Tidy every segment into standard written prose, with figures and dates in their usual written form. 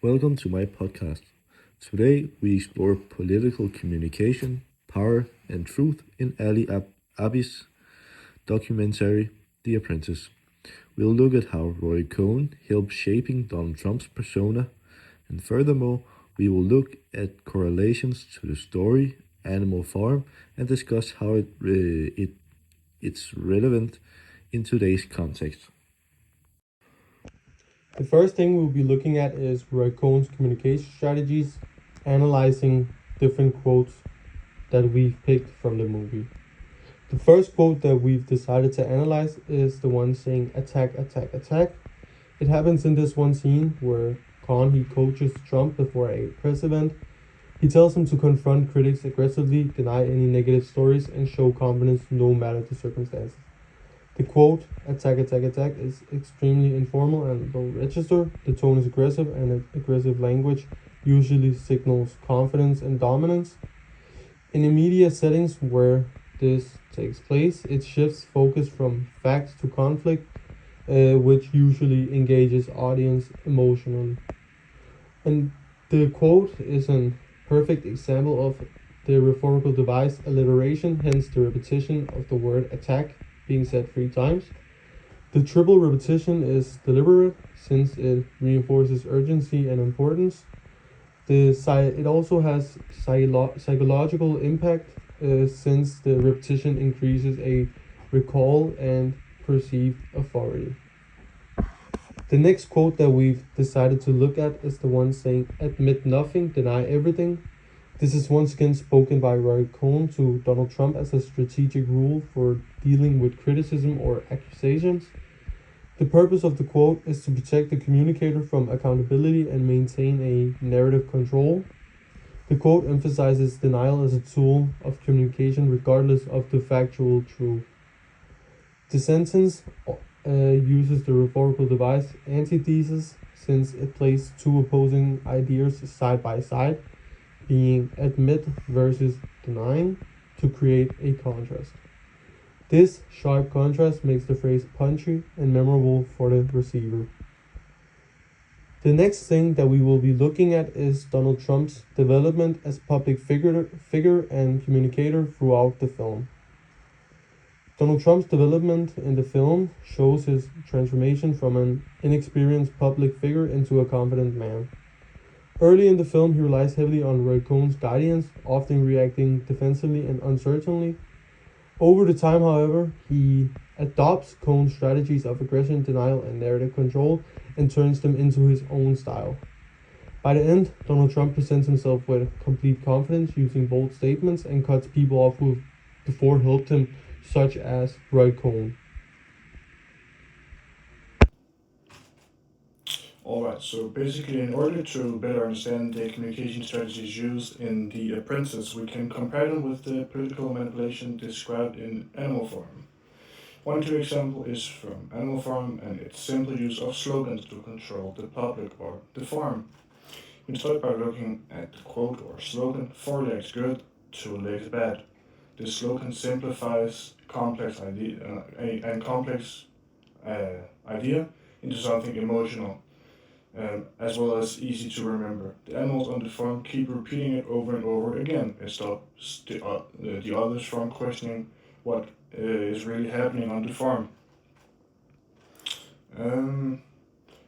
Welcome to my podcast. Today we explore political communication, power, and truth in Abi's documentary, The Apprentice. We'll look at how Roy Cohn helped shaping Donald Trump's persona, and furthermore, we will look at correlations to the story Animal Farm and discuss how it's relevant in today's context. The first thing we'll be looking at is Roy Cohn's communication strategies, analyzing different quotes that we've picked from the movie. The first quote that we've decided to analyze is the one saying attack, attack, attack. It happens in this one scene where he coaches Trump before a press event. He tells him to confront critics aggressively, deny any negative stories, and show confidence no matter the circumstances. The quote, attack, attack, attack, is extremely informal and low register. The tone is aggressive, and aggressive language usually signals confidence and dominance. In the media settings where this takes place, it shifts focus from facts to conflict, which usually engages audience emotionally. And the quote is a perfect example of the rhetorical device alliteration, hence the repetition of the word attack being said 3 times. The triple repetition is deliberate since it reinforces urgency and importance. It also has psychological impact since the repetition increases a recall and perceived authority. The next quote that we've decided to look at is the one saying, admit nothing, deny everything. This is once again spoken by Roy Cohn to Donald Trump as a strategic rule for dealing with criticism or accusations. The purpose of the quote is to protect the communicator from accountability and maintain a narrative control. The quote emphasizes denial as a tool of communication regardless of the factual truth. The sentence uses the rhetorical device antithesis since it places 2 opposing ideas side by side, being admit versus denying, to create a contrast. This sharp contrast makes the phrase punchy and memorable for the receiver. The next thing that we will be looking at is Donald Trump's development as public figure and communicator throughout the film. Donald Trump's development in the film shows his transformation from an inexperienced public figure into a confident man. Early in the film, he relies heavily on Roy Cohn's guidance, often reacting defensively and uncertainly. Over the time, however, he adopts Cohn's strategies of aggression, denial, and narrative control and turns them into his own style. By the end, Donald Trump presents himself with complete confidence, using bold statements, and cuts people off who before helped him, such as Roy Cohn. Alright, so basically, in order to better understand the communication strategies used in The Apprentice, we can compare them with the political manipulation described in Animal Farm. One clear example is from Animal Farm and its simple use of slogans to control the public or the farm. We start by looking at the quote or slogan, 4 legs good, 2 legs bad. This slogan simplifies complex idea into something emotional, as well as easy to remember. The animals on the farm keep repeating it over and over again. It stops the others from questioning what is really happening on the farm.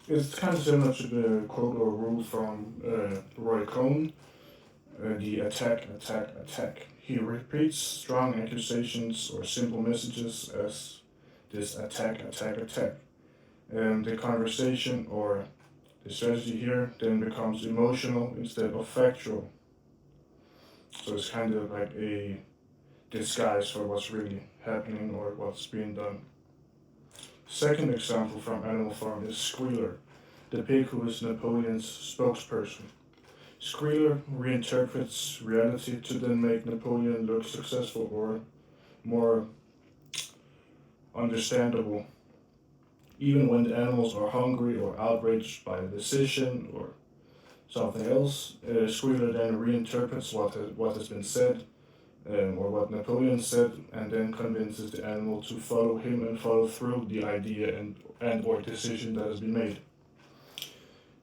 It's kind of similar to the quote or rule from Roy Cohn, the attack, attack, attack. He repeats strong accusations or simple messages as this attack, attack, attack. The conversation or the strategy here then becomes emotional instead of factual. So it's kind of like a disguise for what's really happening or what's being done. Second example from Animal Farm is Squealer, the pig who is Napoleon's spokesperson. Squealer reinterprets reality to then make Napoleon look successful or more understandable. Even when the animals are hungry or outraged by a decision or something else, Squealer then reinterprets what has been said or what Napoleon said, and then convinces the animal to follow him and follow through the idea and or decision that has been made.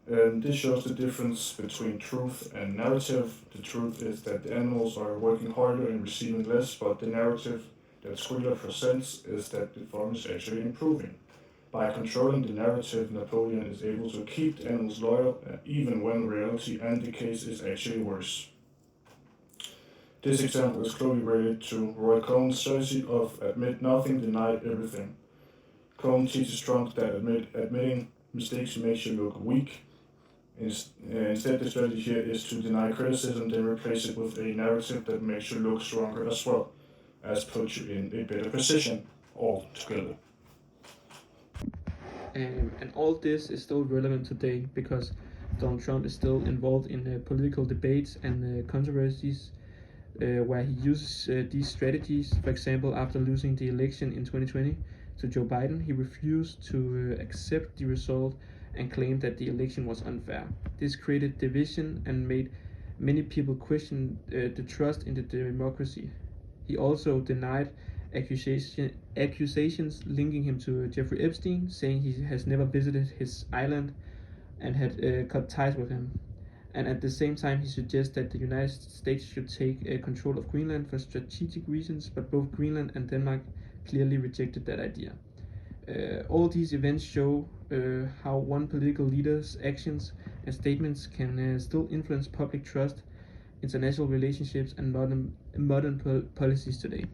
This shows the difference between truth and narrative. The truth is that the animals are working harder and receiving less, but the narrative that Squealer presents is that the farm is actually improving. By controlling the narrative, Napoleon is able to keep the animals loyal, even when reality and the case is actually worse. This example is closely related to Roy Cohn's strategy of admit nothing, deny everything. Cohn teaches drunks that admitting mistakes makes you look weak. Instead, the strategy here is to deny criticism, then replace it with a narrative that makes you look stronger as well, as puts you in a better position altogether. And all this is still relevant today because Donald Trump is still involved in political debates and controversies where he uses these strategies. For example, after losing the election in 2020 to Joe Biden, he refused to accept the result and claimed that the election was unfair. This created division and made many people question the trust in the democracy. He also denied accusations linking him to Jeffrey Epstein, saying he has never visited his island and had cut ties with him. And at the same time, he suggests that the United States should take control of Greenland for strategic reasons, but both Greenland and Denmark clearly rejected that idea. All these events show how one political leader's actions and statements can still influence public trust, international relationships, and modern policies today.